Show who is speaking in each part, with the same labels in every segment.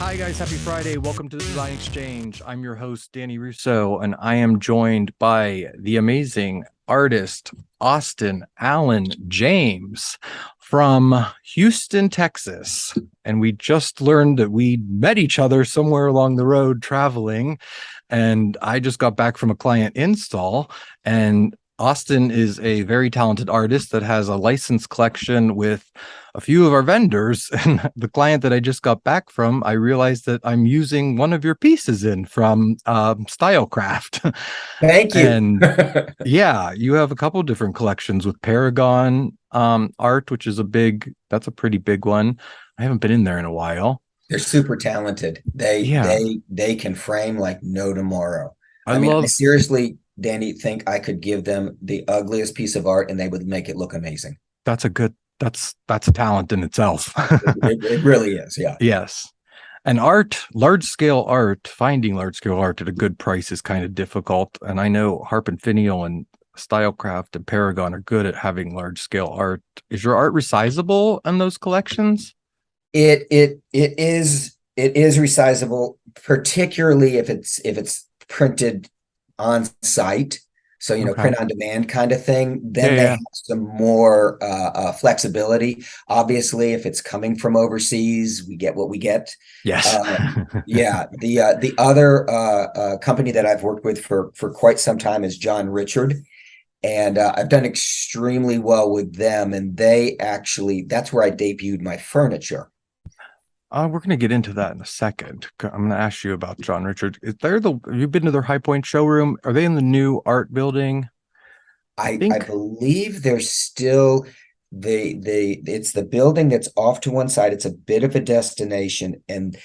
Speaker 1: Hi guys, happy Friday. Welcome to the Design Exchange. I'm your host, Danny Russo, and I am joined by the amazing artist, Austin Allen James from Houston, Texas. And we just learned that we met each other somewhere along the road traveling. And I just got back from a client install, and Austin is a very talented artist that has a licensed collection with a few of our vendors. And the client that I just got back from, I realized that I'm using one of your pieces in from StyleCraft.
Speaker 2: Thank you.
Speaker 1: And yeah, you have a couple different collections with Paragon art, which is that's a pretty big one. I haven't been in there in a while.
Speaker 2: They're super talented. They
Speaker 1: Yeah,
Speaker 2: they they can frame like no tomorrow.
Speaker 1: I
Speaker 2: I mean, I
Speaker 1: love
Speaker 2: seriously, Danny, think I could give them the ugliest piece of art and they would make it look amazing.
Speaker 1: that's a good that's a talent in itself.
Speaker 2: It really is. Yeah.
Speaker 1: Yes. And art, large scale art, finding large scale art at a good price is kind of difficult. And I know Harp and Finial and StyleCraft and Paragon are good at having large scale art. Is your art resizable in those collections?
Speaker 2: It is resizable, particularly if it's printed on site. So,
Speaker 1: Okay.
Speaker 2: print on demand kind of thing,
Speaker 1: Yeah,
Speaker 2: then they
Speaker 1: yeah.
Speaker 2: have some more flexibility. Obviously, if it's coming from overseas, we get what we get.
Speaker 1: Yes.
Speaker 2: Yeah, the other company that I've worked with for quite some time is John Richard, and I've done extremely well with them. And that's where I debuted my furniture.
Speaker 1: We're going to get into that in a second. I'm going to ask you about John Richard. Have you been to their High Point showroom? Are they in the new art building? I
Speaker 2: I
Speaker 1: think
Speaker 2: believe there's still it's the building that's off to one side. It's a bit of a destination, and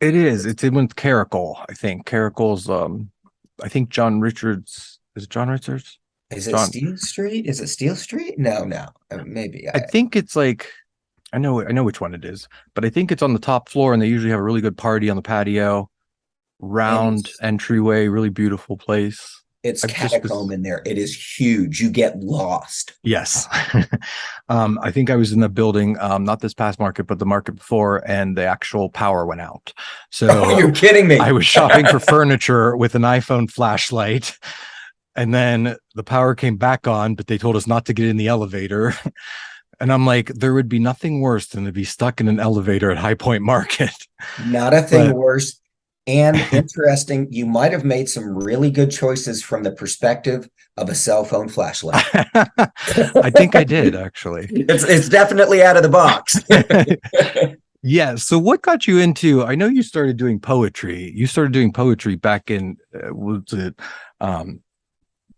Speaker 1: it is. It's in with Caracol. I think Caracol's, I think John Richards, is it John Richards?
Speaker 2: is it
Speaker 1: John,
Speaker 2: Steel Street? Is it Steel Street? No, no, maybe.
Speaker 1: I think it's like I know which one it is, but I think it's on the top floor, and they usually have a really good party on the patio,
Speaker 2: And
Speaker 1: round entryway, really beautiful place.
Speaker 2: it's
Speaker 1: I've just
Speaker 2: catacomb in there. It is huge. You get lost.
Speaker 1: yes. I think I was in the building, not this past market, but the market before, and the actual power went out.
Speaker 2: Oh,
Speaker 1: So
Speaker 2: you're kidding
Speaker 1: I
Speaker 2: me.
Speaker 1: was shopping for furniture with an iPhone flashlight, and then the power came back on, but they told us not to get in the elevator. And I'm like, there would be nothing worse than to be stuck in an elevator at High Point Market.
Speaker 2: Not a thing
Speaker 1: But
Speaker 2: worse. And interesting, you might have made some really good choices from the perspective of a cell phone flashlight.
Speaker 1: I think I did actually.
Speaker 2: It's definitely out of the box.
Speaker 1: Yeah. So what got you into, I know you started doing poetry. You started doing poetry back in, was it,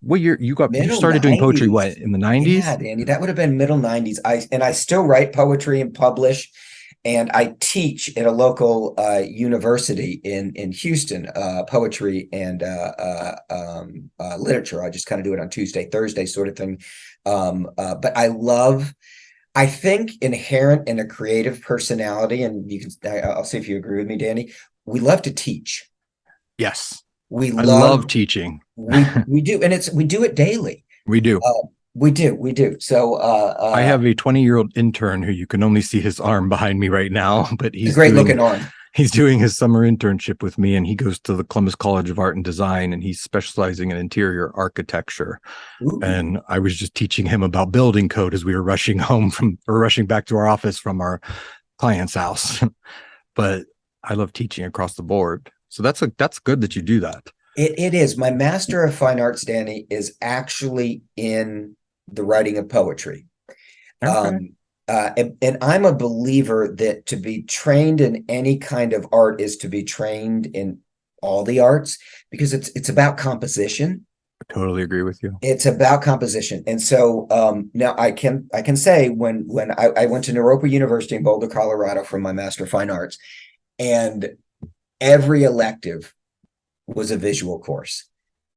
Speaker 1: what year you
Speaker 2: Middle
Speaker 1: started doing poetry, what,
Speaker 2: 90s.
Speaker 1: in the
Speaker 2: Yeah,
Speaker 1: 90s?
Speaker 2: Danny, that would have been middle 90s. I still write poetry and publish, and I teach at a local university in Houston, poetry and literature. I just kind of do it on Tuesday, Thursday sort of thing. But I think inherent in a creative personality, and I'll see if you agree with me, Danny. We love to teach.
Speaker 1: Yes.
Speaker 2: We
Speaker 1: I
Speaker 2: love
Speaker 1: love teaching.
Speaker 2: we do, and we do it daily.
Speaker 1: We do.
Speaker 2: We do. So
Speaker 1: I have a 20-year-old intern who you can only see his arm behind me right now, but
Speaker 2: it's a great looking arm.
Speaker 1: he's doing his summer internship with me, and he goes to the Columbus College of Art and Design, and he's specializing in interior architecture.
Speaker 2: Ooh.
Speaker 1: And I was just teaching him about building code as we were rushing back to our office from our client's house. But I love teaching across the board. So that's good that you do that.
Speaker 2: It is. My Master of Fine Arts, Danny, is actually in the writing of poetry.
Speaker 1: Okay.
Speaker 2: And I'm a believer that to be trained in any kind of art is to be trained in all the arts, because it's about composition.
Speaker 1: I totally agree with you.
Speaker 2: It's about composition. And so now I can say when I went to Naropa University in Boulder, Colorado for my Master of Fine Arts, and every elective was a visual course.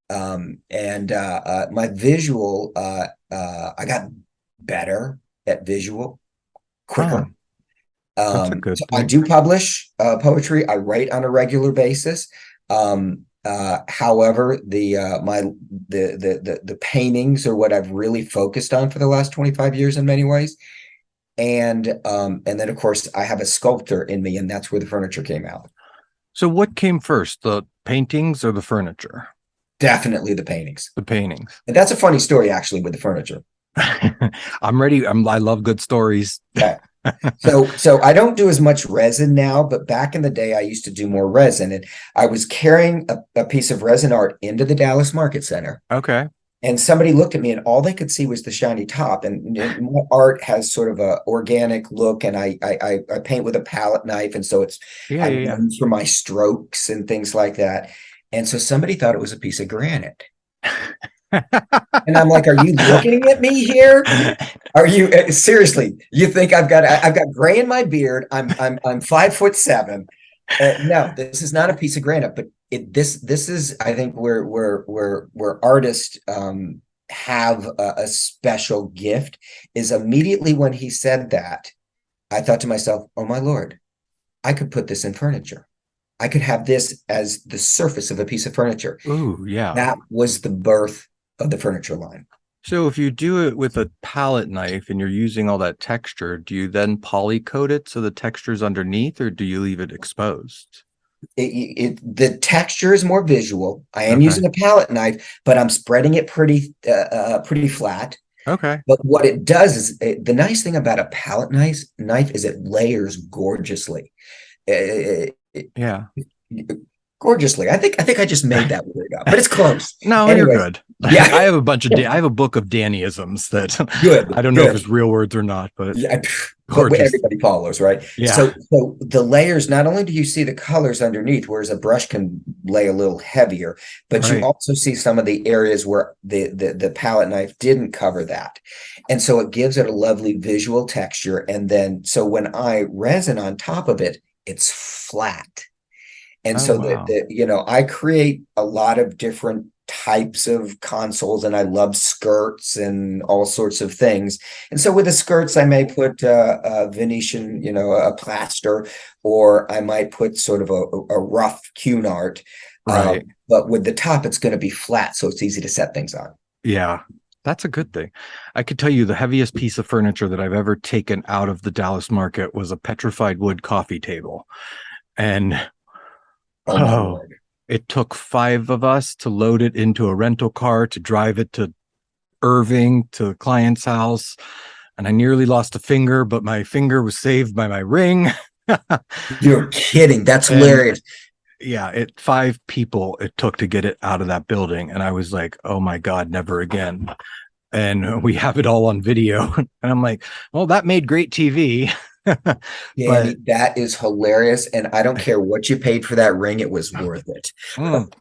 Speaker 2: And my visual, I got better at visual
Speaker 1: Oh,
Speaker 2: quicker.
Speaker 1: that's a good
Speaker 2: So I
Speaker 1: thing.
Speaker 2: do publish poetry. I write on a regular basis. However, the paintings are what I've really focused on for the last 25 years in many ways. And then of course I have a sculptor in me, and that's where the furniture came out.
Speaker 1: So what came first, the paintings or the furniture?
Speaker 2: Definitely the paintings.
Speaker 1: The paintings.
Speaker 2: And that's a funny story, actually, with the furniture.
Speaker 1: I'm ready. I love good stories.
Speaker 2: Okay. So I don't do as much resin now, but back in the day, I used to do more resin. And I was carrying a piece of resin art into the Dallas Market Center.
Speaker 1: Okay.
Speaker 2: And somebody looked at me and all they could see was the shiny top. And my art has sort of a organic look, and I paint with a palette knife. And so
Speaker 1: Yeah,
Speaker 2: I'm
Speaker 1: yeah,
Speaker 2: known for my strokes and things like that. And so somebody thought it was a piece of granite. And I'm like, are you looking at me here? Are you seriously? You think I've got gray in my beard? I'm 5'7". No, this is not a piece of granite, but this is, I think, where artists have a special gift. Is immediately when he said that, I thought to myself, oh my Lord, I could put this in furniture. I could have this as the surface of a piece of furniture.
Speaker 1: Ooh, yeah.
Speaker 2: That was the birth of the furniture line.
Speaker 1: So if you do it with a palette knife and you're using all that texture, do you then poly coat it so the texture's underneath, or do you leave it exposed?
Speaker 2: The texture is more visual. I am
Speaker 1: Okay.
Speaker 2: using a palette knife, but I'm spreading it pretty flat.
Speaker 1: Okay.
Speaker 2: But what it does is the nice thing about a palette knife is it layers gorgeously. It,
Speaker 1: Yeah.
Speaker 2: gorgeously. I think I just made that word up, but it's close.
Speaker 1: No, you're
Speaker 2: Anyways,
Speaker 1: good.
Speaker 2: yeah,
Speaker 1: I have a bunch of I have a book of Dannyisms that
Speaker 2: good,
Speaker 1: I don't know if it's
Speaker 2: good.
Speaker 1: real words or not, but
Speaker 2: Yeah, but
Speaker 1: gorgeous.
Speaker 2: everybody follows, right?
Speaker 1: Yeah.
Speaker 2: So the layers, not only do you see the colors underneath, whereas a brush can lay a little heavier, but you
Speaker 1: Right.
Speaker 2: also see some of the areas where the palette knife didn't cover that. And so it gives it a lovely visual texture. And then so when I resin on top of it, it's flat. And
Speaker 1: Oh
Speaker 2: so
Speaker 1: wow.
Speaker 2: I create a lot of different types of consoles, and I love skirts and all sorts of things. And so with the skirts, I may put a Venetian, a plaster, or I might put sort of a rough Cunard.
Speaker 1: Right.
Speaker 2: But with the top, it's going to be flat, so it's easy to set things on.
Speaker 1: Yeah. That's a good thing. I could tell you the heaviest piece of furniture that I've ever taken out of the Dallas market was a petrified wood coffee table. And
Speaker 2: Oh my
Speaker 1: oh,
Speaker 2: Lord.
Speaker 1: it took 5 of us to load it into a rental car to drive it to Irving to the client's house. And I nearly lost a finger, but my finger was saved by my ring.
Speaker 2: You're kidding. That's
Speaker 1: And
Speaker 2: hilarious.
Speaker 1: yeah, 5 people it took to get it out of that building. And I was like, oh my God, never again. And we have it all on video. And I'm like, well, that made great TV.
Speaker 2: Danny,
Speaker 1: But
Speaker 2: that is hilarious. And I don't care what you paid for that ring, it was worth it.
Speaker 1: mm,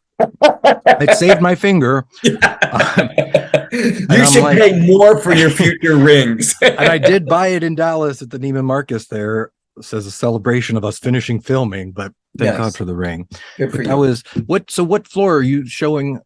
Speaker 1: it saved my finger. Um, and
Speaker 2: You
Speaker 1: I'm
Speaker 2: should
Speaker 1: like,
Speaker 2: pay more for your future rings.
Speaker 1: and I did buy it in Dallas at the Neiman Marcus there. It says a celebration of us finishing filming, but thank God
Speaker 2: Nice.
Speaker 1: for the ring.
Speaker 2: Good for
Speaker 1: But that
Speaker 2: you.
Speaker 1: was what floor are you showing?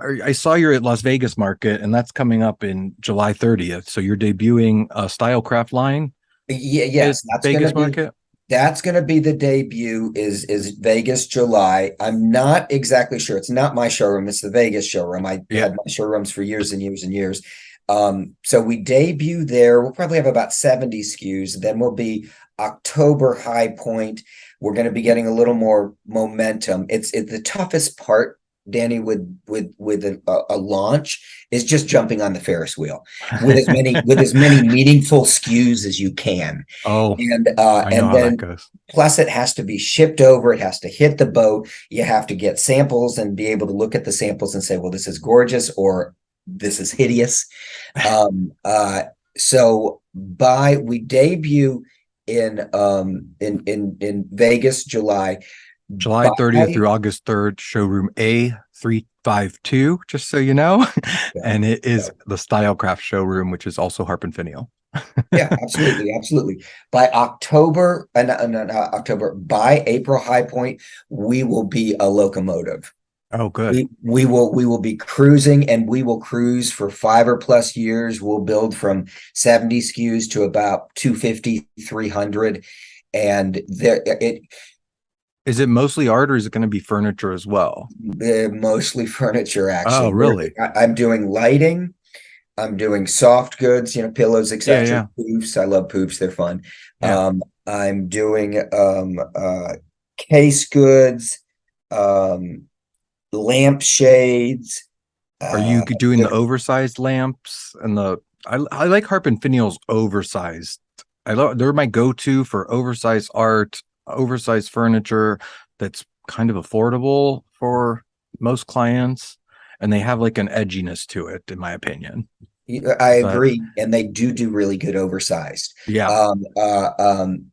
Speaker 1: I saw you're at Las Vegas market, and that's coming up in July 30th. So you're debuting a StyleCraft line
Speaker 2: Yeah,
Speaker 1: at
Speaker 2: yes,
Speaker 1: Vegas market.
Speaker 2: that's gonna be the debut is Vegas July. I'm not exactly sure. It's not my showroom, it's the Vegas showroom. I
Speaker 1: Yeah.
Speaker 2: had my showrooms for years and years and years. So we debut there. We'll probably have about 70 SKUs. Then we'll be October high point. We're going to be getting a little more momentum. It's the toughest part, Danny, with a launch is just jumping on the Ferris wheel with as many meaningful SKUs as you can.
Speaker 1: Oh, I know
Speaker 2: And
Speaker 1: how that
Speaker 2: then
Speaker 1: goes.
Speaker 2: plus it has to be shipped over, it has to hit the boat, you have to get samples and be able to look at the samples and say, well, this is gorgeous or this is hideous. Um, uh, so by we debut in Vegas, July.
Speaker 1: July
Speaker 2: By
Speaker 1: 30th through August 3rd, showroom A352, just so you know.
Speaker 2: yeah,
Speaker 1: And it
Speaker 2: yeah,
Speaker 1: is the Stylecraft showroom, which is also Harp and Finial.
Speaker 2: yeah, absolutely, absolutely. By October, October, by April high point, we will be a locomotive.
Speaker 1: Oh, good.
Speaker 2: We will be cruising, and we will cruise for 5 or plus years. We'll build from 70 SKUs to about 250, 300. And there it
Speaker 1: Is it mostly art or is it going to be furniture as well?
Speaker 2: mostly furniture,
Speaker 1: Oh,
Speaker 2: actually.
Speaker 1: really?
Speaker 2: I'm doing lighting, I'm doing soft goods, pillows,
Speaker 1: Yeah,
Speaker 2: etc.
Speaker 1: yeah,
Speaker 2: Poofs, I love poofs, they're fun.
Speaker 1: yeah.
Speaker 2: I'm doing case goods, um, lampshades.
Speaker 1: Are you
Speaker 2: Uh,
Speaker 1: doing the oversized lamps and the? I like Harp and Finial's oversized. I love they're my go-to for oversized art, oversized furniture that's kind of affordable for most clients, and they have like an edginess to it, in my opinion.
Speaker 2: I
Speaker 1: But
Speaker 2: agree, and they do really good oversized.
Speaker 1: yeah,
Speaker 2: And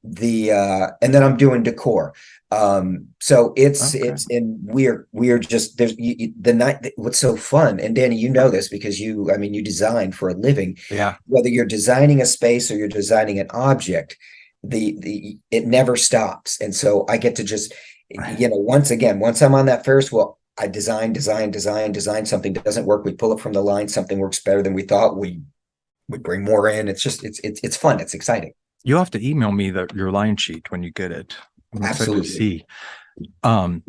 Speaker 2: then I'm doing decor. So
Speaker 1: okay,
Speaker 2: it's and we're just there's the night. What's so fun, and Danny, you know this because I mean, you design for a living.
Speaker 1: yeah,
Speaker 2: Whether you're designing a space or you're designing an object, the it never stops, and so I get to just once I'm on that Ferris wheel, I design something doesn't work. We pull it from the line. Something works better than we thought. We bring more in. It's just it's fun. It's exciting.
Speaker 1: you have to email me your line sheet when you get it. I'm excited to
Speaker 2: Absolutely.
Speaker 1: see. Um,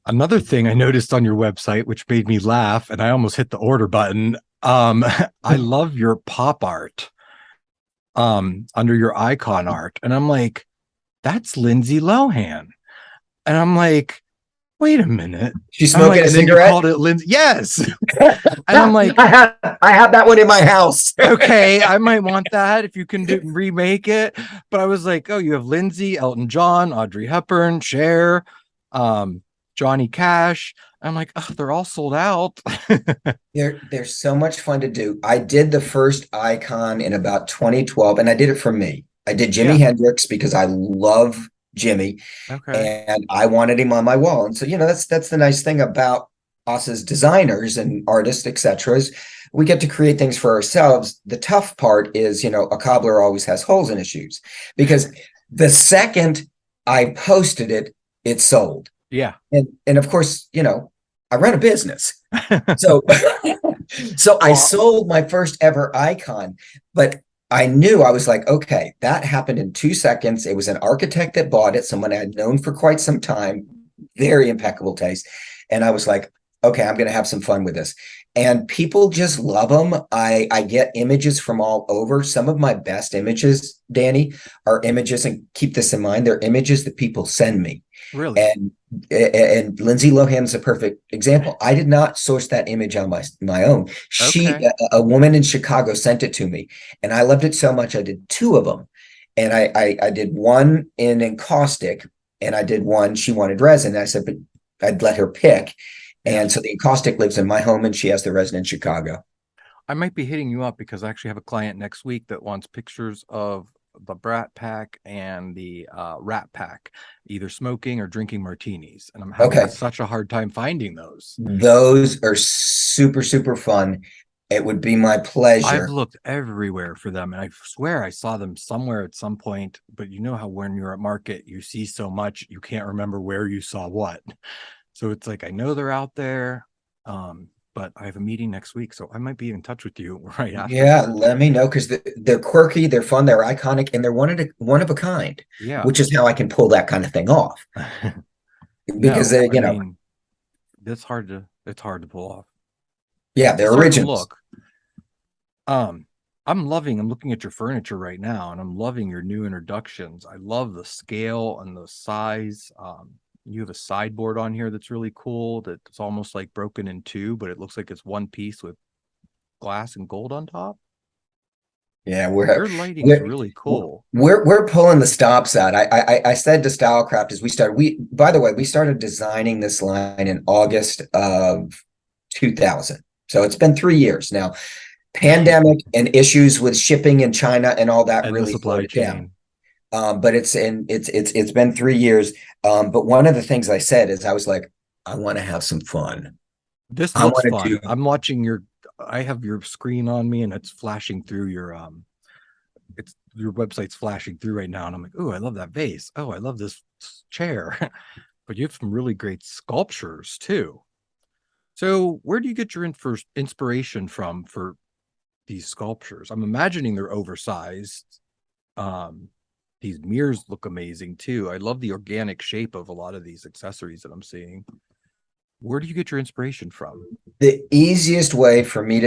Speaker 1: Another thing I noticed on your website, which made me laugh, and I almost hit the order button. I love your pop art under your icon art. And I'm like, that's Lindsay Lohan. And I'm like, wait a minute.
Speaker 2: She's
Speaker 1: I'm
Speaker 2: smoking
Speaker 1: like,
Speaker 2: a
Speaker 1: and then you
Speaker 2: cigarette.
Speaker 1: called it Lindsay. Yes. And I'm like,
Speaker 2: I have that one in my house.
Speaker 1: okay, I might want that if you can remake it. But I was like, oh, you have Lindsay, Elton John, Audrey Hepburn, Cher, um, Johnny Cash. I'm like, oh, they're all sold out.
Speaker 2: They're so much fun to do. I did the first icon in about 2012, and I did it for me. I did Jimi
Speaker 1: Yeah.
Speaker 2: Hendrix because I love Jimmy,
Speaker 1: Okay.
Speaker 2: and I wanted him on my wall. And so, that's the nice thing about us as designers and artists, etc., is we get to create things for ourselves. The tough part is, a cobbler always has holes in his shoes because the second I posted it, it sold.
Speaker 1: Yeah.
Speaker 2: And of course, I run a business. So so I
Speaker 1: Well,
Speaker 2: sold my first ever icon, but I knew I was like, okay, that happened in 2 seconds. It was an architect that bought it, someone I had known for quite some time, very impeccable taste. And I was like, okay, I'm going to have some fun with this. And people just love them. I get images from all over. Some of my best images, Danny, are images, and keep this in mind, they're images that people send me.
Speaker 1: really?
Speaker 2: And Lindsay Lohan's a perfect example. I did not source that image on my own.
Speaker 1: Okay.
Speaker 2: A woman in Chicago sent it to me, and I loved it so much I did two of them, and I did one in encaustic, and I did one she wanted resin. And I said, but I'd let her pick,
Speaker 1: Yeah.
Speaker 2: and so the encaustic lives in my home, and she has the resin in Chicago.
Speaker 1: I might be hitting you up because I actually have a client next week that wants pictures of the Brat Pack and the Rat Pack, either smoking or drinking martinis. And I'm having
Speaker 2: Okay,
Speaker 1: such a hard time finding those.
Speaker 2: those are super fun. It would be my
Speaker 1: I've
Speaker 2: pleasure.
Speaker 1: looked everywhere for them, and I swear I saw them somewhere at some point. But you know how when you're at market, you see so much, you can't remember where you saw what. So it's like I know they're out there, but I have a meeting next week, so I might be in touch with you right after
Speaker 2: Yeah,
Speaker 1: that.
Speaker 2: let me know because they're quirky, they're fun, they're iconic, and they're one of a kind,
Speaker 1: Yeah.
Speaker 2: which is how I can pull that kind of thing off. Because
Speaker 1: No, I mean, it's hard to pull off.
Speaker 2: yeah,
Speaker 1: I'm
Speaker 2: they're
Speaker 1: starting to
Speaker 2: originals.
Speaker 1: look. I'm looking at your furniture right now, and I'm loving your new introductions. I love the scale and the size. You have a sideboard on here that's really cool. That's almost like broken in two, but it looks like it's one piece with glass and gold on top.
Speaker 2: Yeah,
Speaker 1: Your lighting is
Speaker 2: we're
Speaker 1: really cool.
Speaker 2: we're pulling the stops out. I said to StyleCraft as we started. We by the way, we started designing this line in August of 2000. So it's been 3 years now. Pandemic and issues with shipping in China and all that
Speaker 1: And the
Speaker 2: really slowed
Speaker 1: supply
Speaker 2: it down.
Speaker 1: chain.
Speaker 2: But it's been 3 years. But one of the things I said is I was like, I want to have some fun.
Speaker 1: This
Speaker 2: I
Speaker 1: looks
Speaker 2: want to
Speaker 1: fun.
Speaker 2: do
Speaker 1: I'm watching I have your screen on me and it's flashing through it's your website's flashing through right now. And I'm like, oh, I love that vase. Oh, I love this chair. But you have some really great sculptures too. So where do you get your first inspiration from for these sculptures? I'm imagining they're oversized. Um, these mirrors look amazing too. I love the organic shape of a lot of these accessories that I'm seeing. Where do you get your inspiration from?
Speaker 2: the easiest way for me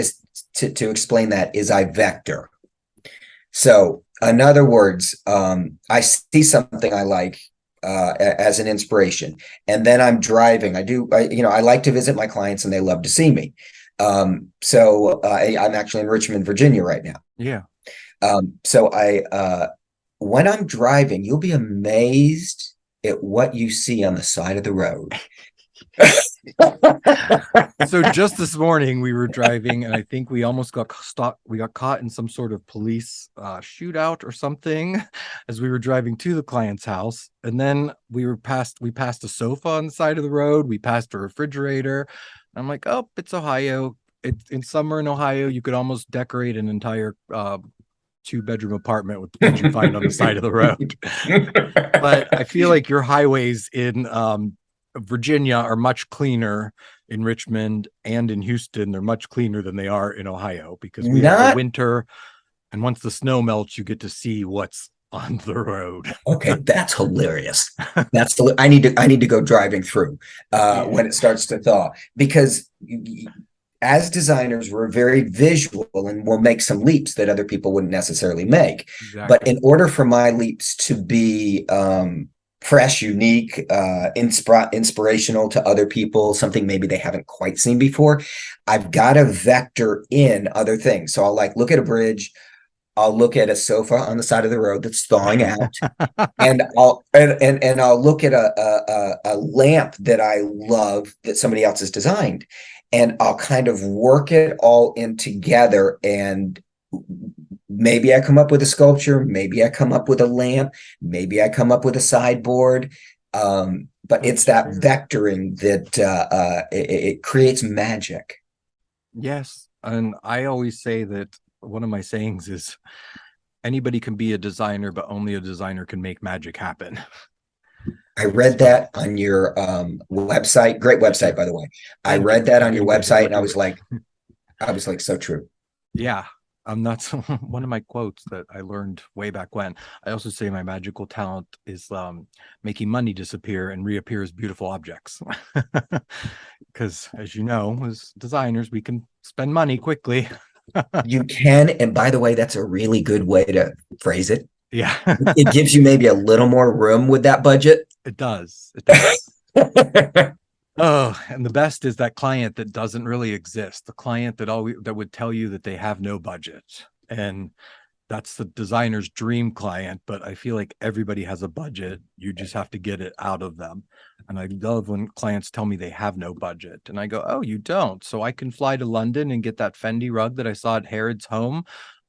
Speaker 2: to explain that is I vector. So in other words, I see something I like. as an inspiration. And then I'm driving. I like to visit my clients and they love to see me. I'm actually in Richmond, Virginia right now.
Speaker 1: Yeah.
Speaker 2: When I'm driving, you'll be amazed at what you see on the side of the road.
Speaker 1: So just this morning we were driving and I think we almost got stopped. We got caught in some sort of police shootout or something as we were driving to the client's house. And then we passed a sofa on the side of the road. We passed a refrigerator. I'm like, oh, it's Ohio. It's in summer in Ohio. You could almost decorate an entire 2-bedroom apartment with what you find on the side of the road. But I feel like your highways in Virginia are much cleaner. In Richmond and in Houston, they're much cleaner than they are in Ohio because we have the
Speaker 2: Not
Speaker 1: winter, and once the snow melts, you get to see what's on the road.
Speaker 2: okay. That's hilarious. I need to go driving through when it starts to thaw, because as designers, we're very visual and we'll make some leaps that other people wouldn't necessarily make. But
Speaker 1: Exactly.
Speaker 2: in order for my leaps to be fresh, unique, inspirational to other people, something maybe they haven't quite seen before, I've got to vector in other things. So I'll like look at a bridge, I'll look at a sofa on the side of the road that's thawing out, and I'll look at a lamp that I love that somebody else has designed, and I'll kind of work it all in together. And maybe I come up with a sculpture, maybe I come up with a lamp, maybe I come up with a sideboard. But it's that vectoring that it creates magic.
Speaker 1: Yes. And I always say that one of my sayings is anybody can be a designer, but only a designer can make magic happen.
Speaker 2: I read
Speaker 1: So
Speaker 2: that on your website. Great website, by the way. I
Speaker 1: thank you.
Speaker 2: read that
Speaker 1: I'm
Speaker 2: on your
Speaker 1: getting paid to
Speaker 2: website, and
Speaker 1: look at it.
Speaker 2: I was like, so true.
Speaker 1: Yeah. That's one of my quotes that I learned way back when. I also say my magical talent is making money disappear and reappear as beautiful objects. Because as you know, as designers, we can spend money quickly.
Speaker 2: You can, and by the way, that's a really good way to phrase it.
Speaker 1: Yeah.
Speaker 2: It gives you maybe a little more room with that budget.
Speaker 1: It does. It does. Oh, and the best is that client that doesn't really exist. The client that would tell you that they have no budget. And that's the designer's dream client, but I feel like everybody has a budget. You just have to get it out of them. And I love when clients tell me they have no budget. And I go, oh, you don't. So I can fly to London and get that Fendi rug that I saw at Harrods home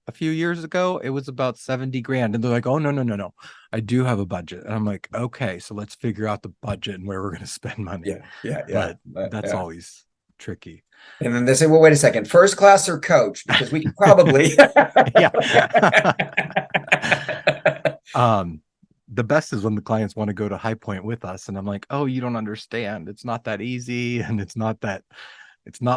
Speaker 1: a few years ago. It was about 70 grand. And they're like, oh, no, no, no, no. I do have a budget. And I'm like, okay, so let's figure out the budget and where we're going to spend money.
Speaker 2: Yeah.
Speaker 1: But that's always tricky.
Speaker 2: And then they say, well, wait a second, first class or coach? Because we can probably.
Speaker 1: Yeah. The best is when the clients want to go to High Point with us, and I'm like, oh, you don't understand. It's not that easy, and it's not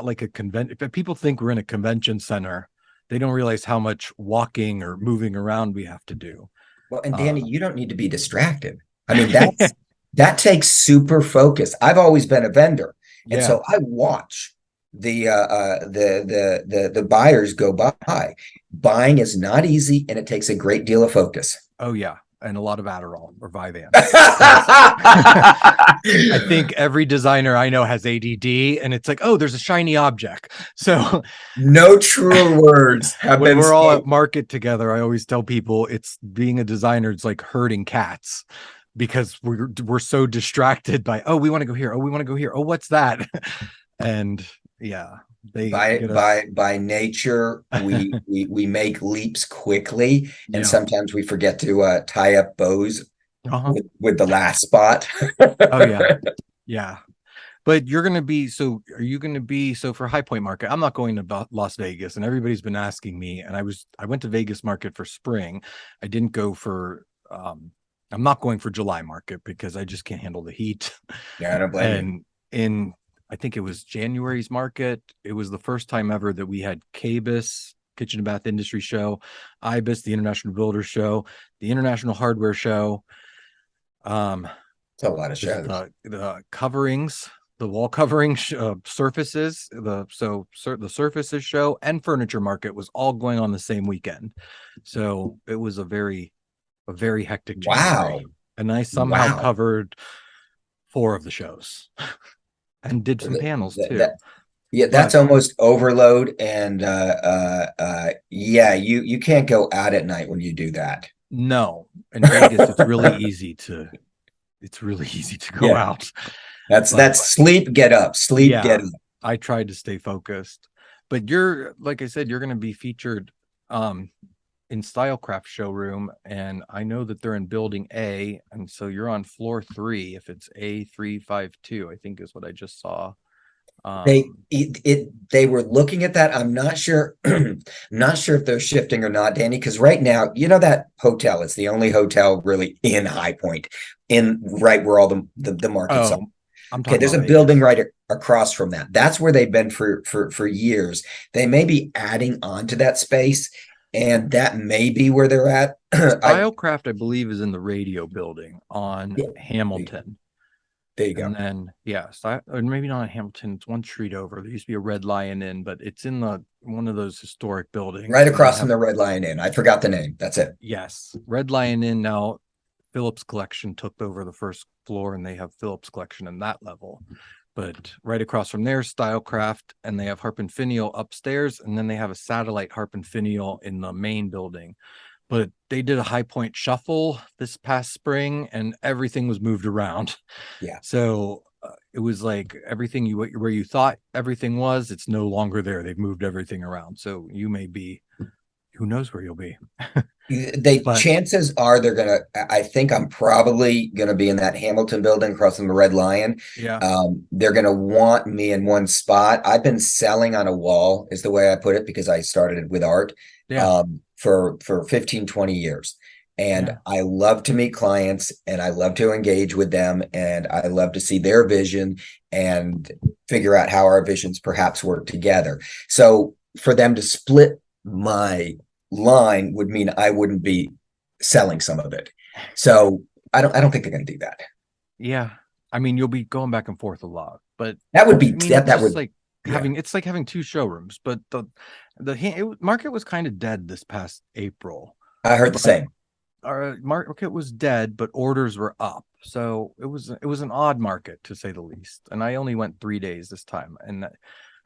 Speaker 1: like a convention. If people think we're in a convention center, they don't realize how much walking or moving around we have to do.
Speaker 2: Well, and Danny, you don't need to be distracted. I mean, that takes super focus. I've always been a vendor, and
Speaker 1: Yeah.
Speaker 2: so I watch the buyers go by. Buying is not easy, and it takes a great deal of focus.
Speaker 1: Oh yeah, and a lot of Adderall or Vyvanse. I think every designer I know has ADD, and it's like, oh, there's a shiny object. So
Speaker 2: no truer words have
Speaker 1: when
Speaker 2: been
Speaker 1: we're all
Speaker 2: said.
Speaker 1: at market together, I always tell people it's being a designer. It's like herding cats because we're so distracted by, oh, we want to go here. Oh, we want to go here. Oh, what's that? And yeah, they get us.
Speaker 2: By nature, we make leaps quickly, and
Speaker 1: Yeah.
Speaker 2: sometimes we forget to tie up bows
Speaker 1: Uh-huh.
Speaker 2: with the last spot.
Speaker 1: Oh yeah. Yeah. But you're going to be, so are you going to be, so for High Point Market, I'm not going to Las Vegas, and everybody's been asking me, and I went to Vegas Market for spring. I didn't go for, I'm not going for July Market because I just can't handle the heat.
Speaker 2: Yeah, I don't blame you.
Speaker 1: And I think it was January's market. It was the first time ever that we had KBIS, Kitchen and Bath Industry Show, IBIS, the International Builder Show, the International Hardware Show.
Speaker 2: It's a lot of shows.
Speaker 1: The coverings, the wall covering surfaces, the surfaces show and furniture market was all going on the same weekend. So it was a very hectic January.
Speaker 2: Wow.
Speaker 1: and I somehow
Speaker 2: Wow.
Speaker 1: covered four of the shows and did some panels
Speaker 2: That,
Speaker 1: too.
Speaker 2: that yeah, that's
Speaker 1: But
Speaker 2: almost overload. And yeah, you can't go out at night when you do that.
Speaker 1: no, in Vegas, it's really easy to go
Speaker 2: Yeah,
Speaker 1: out. But
Speaker 2: that's sleep, get up, sleep, get
Speaker 1: yeah,
Speaker 2: up.
Speaker 1: I tried to stay focused. But you're, like I said, you're going to be featured um in StyleCraft showroom, and I know that they're in building A, and so you're on floor 3 if it's A352, I think is what I just saw.
Speaker 2: They
Speaker 1: Um
Speaker 2: they were looking at that. I'm not sure, not sure if they're shifting or not, Danny. Because right now, you know that hotel is the only hotel really in High Point, in right where all the markets are.
Speaker 1: oh, I'm
Speaker 2: Okay,
Speaker 1: talking
Speaker 2: there's
Speaker 1: about
Speaker 2: a building
Speaker 1: Vegas.
Speaker 2: right across from that. That's where they've been for years. They may be adding on to that space, and that may be where they're at. I
Speaker 1: StyleCraft, I believe, is in the radio building on
Speaker 2: Yeah,
Speaker 1: Hamilton.
Speaker 2: there you
Speaker 1: And
Speaker 2: go.
Speaker 1: then, yeah, or maybe not on Hamilton. It's one street over. There used to be a Red Lion Inn, but it's in the one of those historic buildings.
Speaker 2: Right
Speaker 1: And they
Speaker 2: across from
Speaker 1: have,
Speaker 2: the Red Lion Inn. I forgot the name. That's it.
Speaker 1: yes, Red Lion Inn. Now, Phillips Collection took over the first floor, and they have Phillips Collection in that level. But right across from there, StyleCraft, and they have Harp and Finial upstairs, and then they have a satellite Harp and Finial in the main building. But they did a High Point shuffle this past spring, and everything was moved around.
Speaker 2: Yeah.
Speaker 1: So it was like everything you where you thought everything was, it's no longer there. They've moved everything around. So you may be, who knows where you'll be.
Speaker 2: They
Speaker 1: But
Speaker 2: chances are they're gonna. I think I'm probably gonna be in that Hamilton building across from the Red Lion.
Speaker 1: yeah,
Speaker 2: They're gonna want me in one spot. I've been selling on a wall, is the way I put it, because I started with art
Speaker 1: yeah,
Speaker 2: for 15, 20 years. And
Speaker 1: yeah,
Speaker 2: I love to meet clients and I love to engage with them and I love to see their vision and figure out how our visions perhaps work together. So for them to split my line would mean I wouldn't be selling some of it. So I don't think they're going to do that.
Speaker 1: yeah. I mean, you'll be going back and forth a lot, but
Speaker 2: That would
Speaker 1: I
Speaker 2: be
Speaker 1: mean,
Speaker 2: that
Speaker 1: it's
Speaker 2: that
Speaker 1: just
Speaker 2: would
Speaker 1: like
Speaker 2: yeah.
Speaker 1: having two showrooms. But market was kind of dead this past April,
Speaker 2: I heard the
Speaker 1: but
Speaker 2: same.
Speaker 1: our market was dead, but orders were up. So it was an odd market to say the least. And I only went 3 days this time. And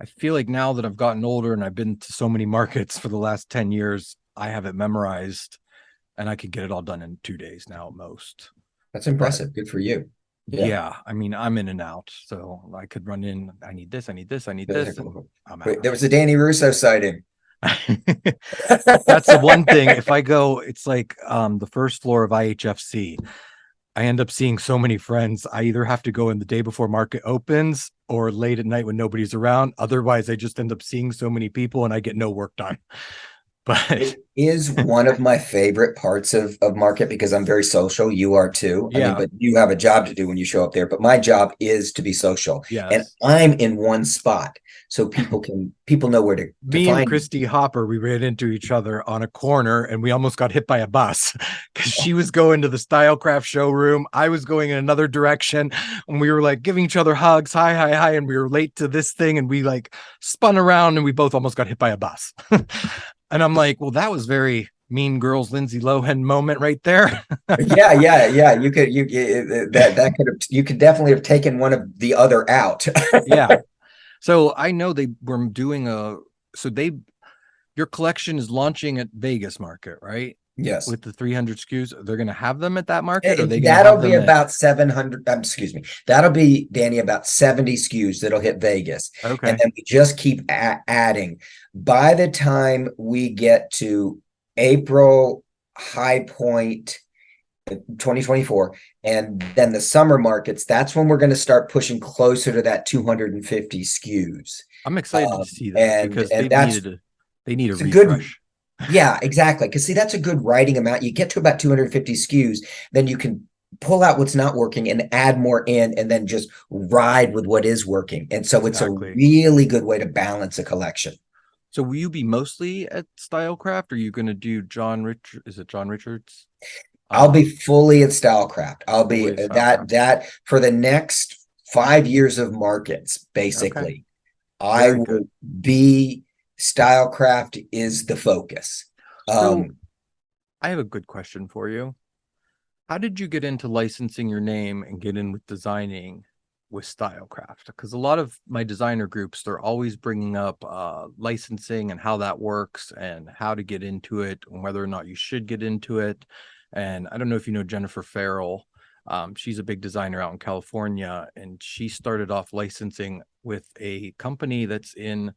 Speaker 1: I feel like now that I've gotten older and I've been to so many markets for the last 10 years, I have it memorized and I could get it all done in 2 days now at most.
Speaker 2: That's
Speaker 1: But
Speaker 2: impressive. Good for you. Yeah.
Speaker 1: yeah, I mean, I'm in and out. So I could run in, I need this, I need this, I need this, and I'm
Speaker 2: Wait,
Speaker 1: out.
Speaker 2: there was a Danny Russo sighting.
Speaker 1: That's the one thing. If I go, it's like the first floor of IHFC. I end up seeing so many friends. I either have to go in the day before market opens or late at night when nobody's around. Otherwise, I just end up seeing so many people and I get no work done. But
Speaker 2: It is one of my favorite parts of market because I'm very social. You are too. I mean,
Speaker 1: yeah,
Speaker 2: but you have a job to do when you show up there. But my job is to be social, and
Speaker 1: yes.
Speaker 2: I'm in one spot, so people know where to
Speaker 1: Me and
Speaker 2: find me.
Speaker 1: Christy Hopper, we ran into each other on a corner and we almost got hit by a bus because she was going to the StyleCraft showroom. I was going in another direction and we were like giving each other hugs. Hi, hi, hi. And we were late to this thing and we like spun around and we both almost got hit by a bus. And I'm like, well, that was very Mean Girls Lindsay Lohan moment right there.
Speaker 2: Yeah, yeah, yeah. That could have you could definitely have taken one of the other out.
Speaker 1: Yeah. So I know they were doing so they, your collection is launching at Vegas market, right?
Speaker 2: Yes.
Speaker 1: With the 300 SKUs, they're going to have them at that market, or are they going to
Speaker 2: That'll
Speaker 1: have
Speaker 2: be
Speaker 1: them at,
Speaker 2: about 700. Excuse me. That'll be, Danny, about 70 SKUs that'll hit Vegas. And
Speaker 1: okay.
Speaker 2: then we just keep adding. By the time we get to April High Point 2024, and then the summer markets, that's when we're going to start pushing closer to that 250 SKUs.
Speaker 1: I'm excited to see that
Speaker 2: And
Speaker 1: because they need a
Speaker 2: it's a good
Speaker 1: refresh.
Speaker 2: yeah, exactly. Because see, that's a good writing amount. You get to about 250 SKUs, then you can pull out what's not working and add more in, and then just ride with what is working. And so it's a
Speaker 1: Exactly.
Speaker 2: really good way to balance a collection.
Speaker 1: So will you be mostly at StyleCraft? Or are you going to do John Rich? Is it John Richards?
Speaker 2: I'll be
Speaker 1: Um,
Speaker 2: fully at StyleCraft. I'll be
Speaker 1: Fully at StyleCraft.
Speaker 2: that for the next 5 years of markets,
Speaker 1: Okay.
Speaker 2: basically. I
Speaker 1: Very good.
Speaker 2: will be StyleCraft is the focus.
Speaker 1: So
Speaker 2: Um,
Speaker 1: I have a good question for you. How did you get into licensing your name and get in with designing with StyleCraft? Because a lot of my designer groups, they're always bringing up licensing and how that works and how to get into it and whether or not you should get into it. And I don't know if you know Jennifer Farrell. She's a big designer out in California, and she started off licensing with a company that's in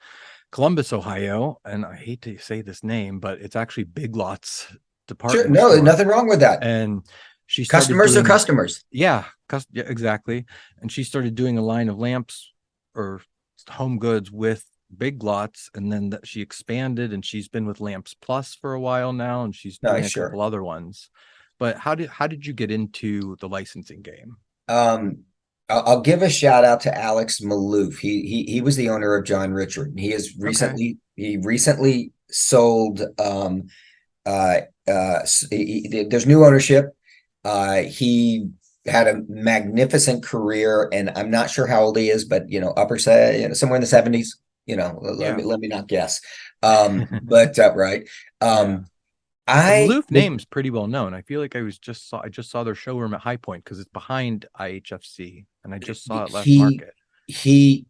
Speaker 1: Columbus, Ohio. And I hate to say this name, but it's actually Big Lots
Speaker 2: Sure,
Speaker 1: department
Speaker 2: no,
Speaker 1: store.
Speaker 2: nothing wrong with that.
Speaker 1: And she started
Speaker 2: Customers are
Speaker 1: doing,
Speaker 2: customers.
Speaker 1: yeah, yeah, exactly. And she started doing a line of lamps or home goods with Big Lots, and then she expanded, and she's been with Lamps Plus for a while now, and she's doing
Speaker 2: Nice,
Speaker 1: a
Speaker 2: sure.
Speaker 1: couple other ones. But how did you get into the licensing game?
Speaker 2: Um, I'll give a shout out to Alex Maloof. He was the owner of John Richard.
Speaker 1: Okay.
Speaker 2: He recently sold there's new ownership. He had a magnificent career, and I'm not sure how old he is, but upper say, somewhere in the 70s.
Speaker 1: Yeah.
Speaker 2: Let me not guess. But right.
Speaker 1: Yeah.
Speaker 2: Um,
Speaker 1: The
Speaker 2: I
Speaker 1: Maloof
Speaker 2: the
Speaker 1: name's pretty well known. I feel like I just saw their showroom at High Point because it's behind IHFC, and I just saw it last
Speaker 2: he
Speaker 1: market.
Speaker 2: he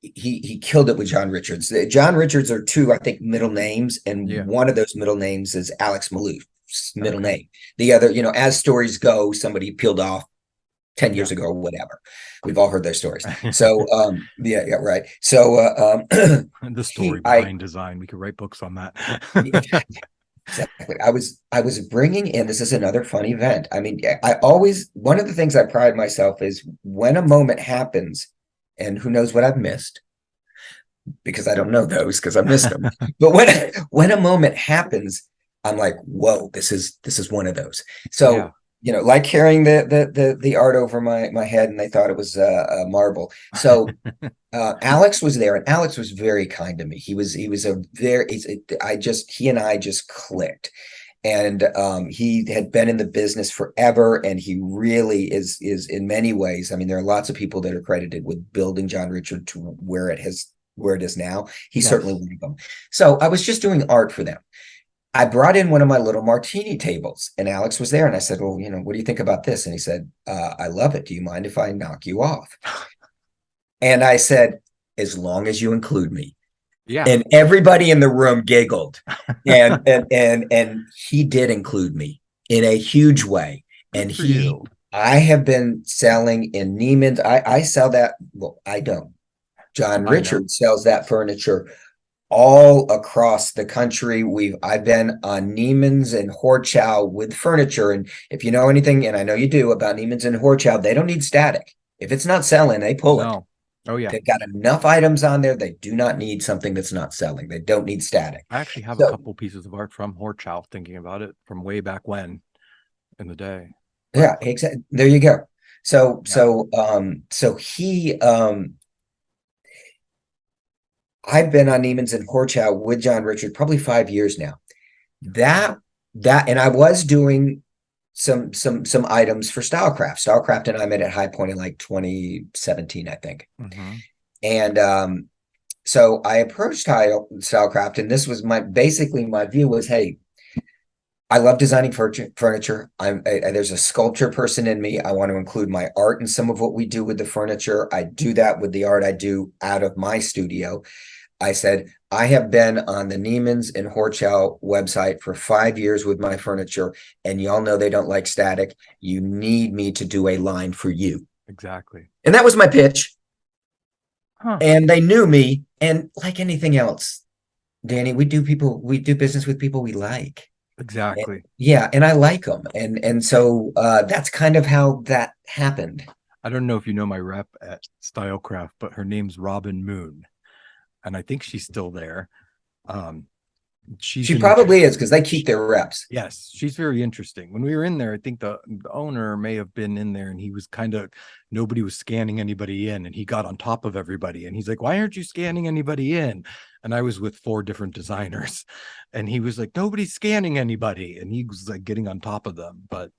Speaker 2: he killed it with John Richards. John Richards are two, I think, middle names, and
Speaker 1: Yeah.
Speaker 2: one of those middle names is Alex Maloof's middle
Speaker 1: Okay.
Speaker 2: name. The other, as stories go, somebody peeled off 10
Speaker 1: Yeah.
Speaker 2: years ago or whatever. We've all heard those stories. So yeah, right. So
Speaker 1: The story
Speaker 2: I
Speaker 1: behind design. We could write books on that.
Speaker 2: exactly. I was bringing in, this is another fun event. I mean, I always, one of the things I pride myself is when a moment happens, and who knows what I've missed, because I don't know those because I missed them. But when a moment happens, I'm like, whoa, this is one of those.
Speaker 1: Yeah.
Speaker 2: So like carrying the art over my head, and they thought it was a marble. So Alex was there, and Alex was very kind to me. He was a very he and I just clicked. And he had been in the business forever, and he really is in many ways. I mean, there are lots of people that are credited with building John Richard to where it is now. He's certainly
Speaker 1: Yes.
Speaker 2: one of them. So I was just doing art for them. I brought in one of my little martini tables, and Alex was there, and I said, "Well, what do you think about this?" And he said, "I love it. Do you mind if I knock you off?" And I said, "As long as you include me."
Speaker 1: Yeah.
Speaker 2: And everybody in the room giggled, and he did include me in a huge way.
Speaker 1: Good
Speaker 2: And
Speaker 1: for you.
Speaker 2: I have been selling in Neiman's. I sell that. Well, I don't. John
Speaker 1: I know.
Speaker 2: Richard sells that furniture all across the country. I've been on Neiman's and Horchow with furniture, and if you know anything, and I know you do, about Neiman's and Horchow, they don't need static. If it's not selling, they pull it.
Speaker 1: No. Oh yeah.
Speaker 2: They've got enough items on there. They do not need something that's not selling. They don't need static.
Speaker 1: I actually have a
Speaker 2: So
Speaker 1: couple pieces of art from Horchow thinking about it from way back when in the day. But
Speaker 2: yeah, exactly. There you go. So
Speaker 1: yeah.
Speaker 2: so so he I've been on Neiman's and Horchow with John Richard probably 5 years now. That and I was doing some items for StyleCraft. StyleCraft and I met at High Point in like 2017, I think.
Speaker 1: Mm-hmm.
Speaker 2: And so I approached StyleCraft, and this was basically my view was, hey, I love designing furniture. There's a sculpture person in me. I want to include my art in some of what we do with the furniture. I do that with the art I do out of my studio. I said, I have been on the Neiman's and Horchow website for 5 years with my furniture, and y'all know they don't like static. You need me to do a line for you.
Speaker 1: Exactly.
Speaker 2: And that was my pitch.
Speaker 1: Huh.
Speaker 2: And they knew me. And like anything else, Danny, we do business with people we like. And,
Speaker 1: Exactly.
Speaker 2: yeah, and I like them. And so that's kind of how that happened.
Speaker 1: I don't know if you know my rep at StyleCraft, but her name's Robin Moon, and I think she's still there. Um, she's
Speaker 2: She
Speaker 1: an
Speaker 2: probably is because they keep their reps.
Speaker 1: Yes, she's very interesting. When we were in there, I think the owner may have been in there, and he was kind of, nobody was scanning anybody in, and he got on top of everybody, and he's like, "Why aren't you scanning anybody in?" And I was with four different designers, and he was like, "Nobody's scanning anybody," and he was like getting on top of them. But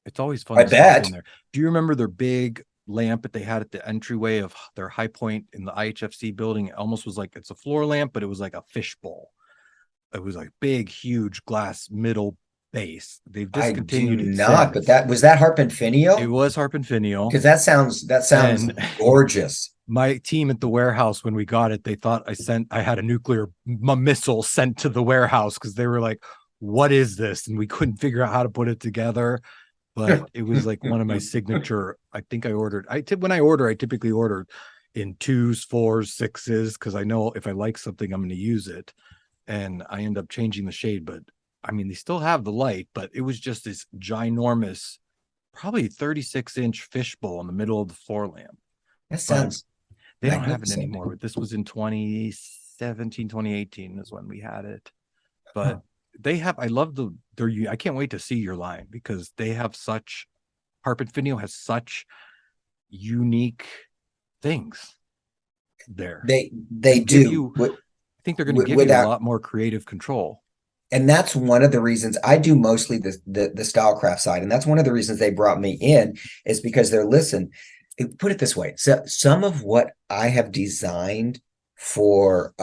Speaker 1: it's always fun
Speaker 2: I
Speaker 1: to stop in
Speaker 2: bet.
Speaker 1: there. Do you remember their big lamp that they had at the entryway of their High Point in the IHFC building? It almost was like, it's a floor lamp, but it was like a fishbowl. It was like big, huge glass middle base. They've
Speaker 2: I do
Speaker 1: discontinued it
Speaker 2: not, but
Speaker 1: since.
Speaker 2: that was that Harp and
Speaker 1: It
Speaker 2: Finial?
Speaker 1: was Harp and Finial,
Speaker 2: Because that sounds
Speaker 1: and
Speaker 2: gorgeous.
Speaker 1: my team at the warehouse, when we got it, they thought I had a nuclear missile sent to the warehouse because they were like, "What is this?" And we couldn't figure out how to put it together. But it was like one of my signature. I think I ordered. When I order, I typically order in twos, fours, sixes because I know if I like something, I'm going to use it. And I end up changing the shade, but I mean, they still have the light, but it was just this ginormous, probably 36-inch fishbowl in the middle of the floor lamp.
Speaker 2: That
Speaker 1: But
Speaker 2: sounds
Speaker 1: they don't have it
Speaker 2: magnificent.
Speaker 1: anymore. But this was in 2017, 2018 is when we had it.
Speaker 2: Huh.
Speaker 1: But they have, I love I can't wait to see your line because they have such, Harp and Finio has such unique things there
Speaker 2: They
Speaker 1: and give
Speaker 2: do
Speaker 1: you, I think they're going to give you a
Speaker 2: without,
Speaker 1: lot more creative control.
Speaker 2: and that's one of the reasons I do mostly the StyleCraft side, and that's one of the reasons they brought me in is because they're listen. Put it this way: so some of what I have designed for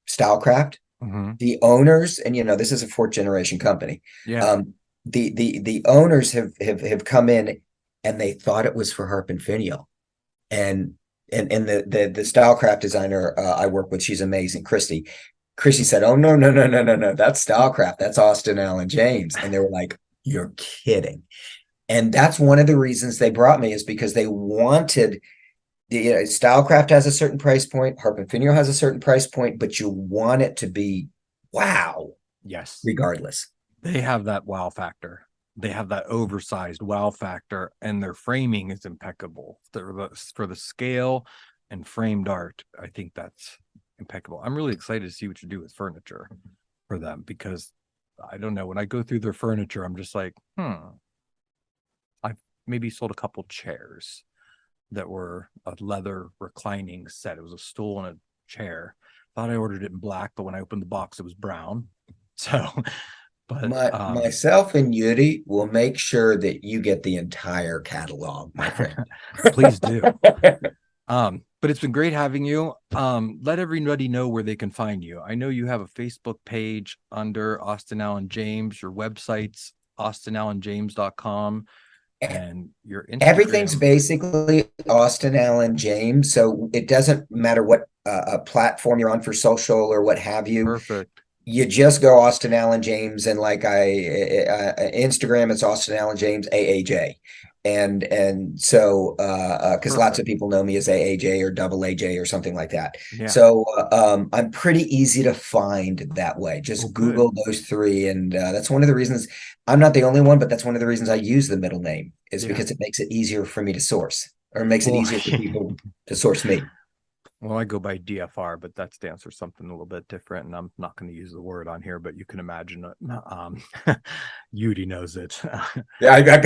Speaker 2: StyleCraft,
Speaker 1: Mm-hmm.
Speaker 2: the owners, and this is a fourth generation company.
Speaker 1: Yeah.
Speaker 2: Um, the owners have come in and they thought it was for Harp and Finial, and and the StyleCraft designer I work with, she's amazing, Christy. Chrissy said, "Oh no, no, no, no, no, no! That's StyleCraft. That's Austin Allen James." And they were like, "You're kidding!" And that's one of the reasons they brought me is because they wanted StyleCraft has a certain price point, Harp and Finio has a certain price point, but you want it to be wow,
Speaker 1: Yes.
Speaker 2: regardless.
Speaker 1: They have that wow factor. They have that oversized wow factor, and their framing is impeccable. For the scale and framed art, I think that's impeccable. I'm really excited to see what you do with furniture for them because I don't know. When I go through their furniture, I'm just like, I've maybe sold a couple chairs that were a leather reclining set. It was a stool and a chair. Thought I ordered it in black, but when I opened the box, it was brown. So, but
Speaker 2: Myself and Yuri will make sure that you get the entire catalog, my friend.
Speaker 1: please do. But it's been great having you. Let everybody know where they can find you. I know you have a Facebook page under Austin Allen James. Your website's austinallenjames.com and your
Speaker 2: Everything's
Speaker 1: Instagram.
Speaker 2: basically Austin Allen James, so it doesn't matter what platform you're on for social or what have you.
Speaker 1: Perfect.
Speaker 2: You just go Austin Allen James, and like Instagram, it's Austin Allen James AAJ, and so because lots of
Speaker 1: Perfect.
Speaker 2: people know me as AAJ or double AJ or something like that.
Speaker 1: Yeah.
Speaker 2: So I'm pretty easy to find that way.
Speaker 1: Oh,
Speaker 2: Just
Speaker 1: good.
Speaker 2: Google those three, and that's one of the reasons I'm not the only one, but that's one of the reasons I use the middle name is
Speaker 1: Yeah.
Speaker 2: because it makes it easier for me to source, or it makes it
Speaker 1: Well,
Speaker 2: easier for people to source me.
Speaker 1: well, I go by DFR, but that stands for something a little bit different, and I'm not going to use the word on here, but you can imagine it. Yudi knows it.
Speaker 2: Yeah,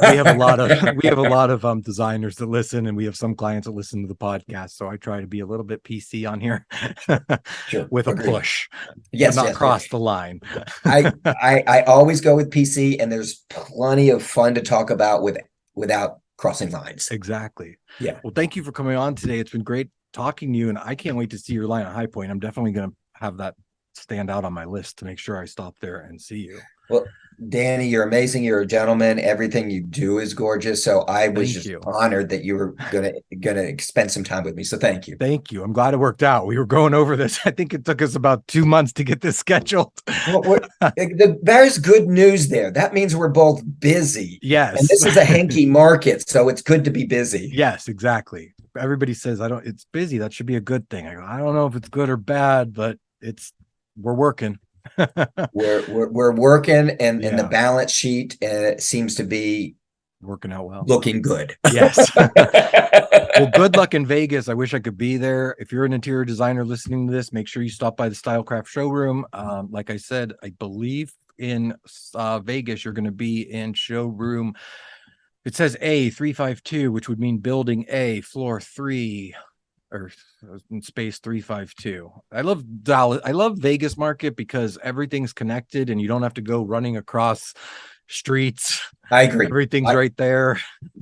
Speaker 1: we have a lot of designers that listen, and we have some clients that listen to the podcast. So I try to be a little bit PC on here
Speaker 2: Sure,
Speaker 1: with a
Speaker 2: agreed.
Speaker 1: push, but
Speaker 2: Yes,
Speaker 1: not
Speaker 2: yes, yes.
Speaker 1: cross the line.
Speaker 2: I always go with PC, and there's plenty of fun to talk about without crossing lines.
Speaker 1: Exactly.
Speaker 2: Yeah.
Speaker 1: Well, thank you for coming on today. It's been great talking to you, and I can't wait to see your line at High Point. I'm definitely going to have that stand out on my list to make sure I stop there and see you.
Speaker 2: Well, Danny, you're amazing. You're a gentleman. Everything you do is gorgeous. So I was
Speaker 1: Thank
Speaker 2: just
Speaker 1: you.
Speaker 2: honored that you were gonna spend some time with me. So thank you.
Speaker 1: Thank you. I'm glad it worked out. We were going over this. I think it took us about 2 months to get this scheduled.
Speaker 2: Well, there's good news there. That means we're both busy. And
Speaker 1: Yes.
Speaker 2: this is a hanky market, so it's good to be busy.
Speaker 1: Yes, exactly. Everybody says it's busy. That should be a good thing. I go, I don't know if it's good or bad, but we're working.
Speaker 2: We're working, and the
Speaker 1: Yeah,
Speaker 2: balance sheet seems to be
Speaker 1: working out well.
Speaker 2: looking good.
Speaker 1: Yes. Well, good luck in Vegas. I wish I could be there. If you're an interior designer listening to this, make sure you stop by the StyleCraft showroom. Like I said, I believe in Vegas, you're going to be in showroom. It says A352, which would mean building A, floor 3, or space 352. I love Dallas. I love Vegas market because everything's connected and you don't have to go running across streets.
Speaker 2: I agree.
Speaker 1: Everything's right there.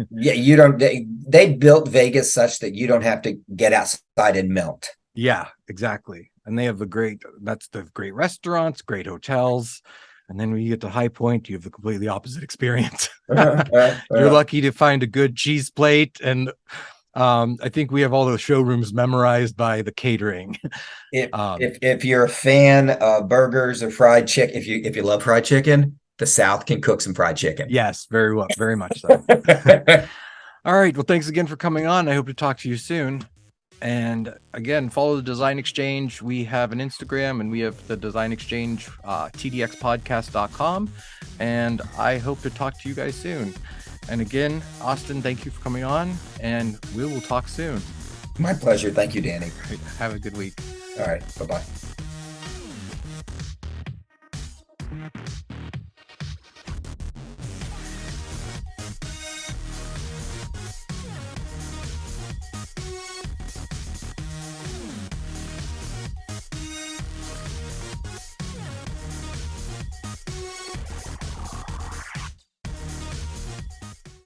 Speaker 2: Yeah, you don't. They built Vegas such that you don't have to get outside and melt.
Speaker 1: Yeah, exactly. And they have the great restaurants, great hotels. And then when you get to High Point, you have the completely opposite experience.
Speaker 2: Uh, uh,
Speaker 1: You're
Speaker 2: uh.
Speaker 1: lucky to find a good cheese plate. And I think we have all the showrooms memorized by the catering.
Speaker 2: If
Speaker 1: Um,
Speaker 2: if you're a fan of burgers or fried chicken, if you love fried chicken, the South can cook some fried chicken.
Speaker 1: yes, very well, very much so. All right. Well, thanks again for coming on. I hope to talk to you soon. And again, follow the Design Exchange. We have an Instagram and we have the Design Exchange, tdxpodcast.com. And I hope to talk to you guys soon. And again, Austin, thank you for coming on, and we will talk soon.
Speaker 2: My pleasure. Thank you, Danny.
Speaker 1: Have a good week.
Speaker 2: All right. Bye-bye.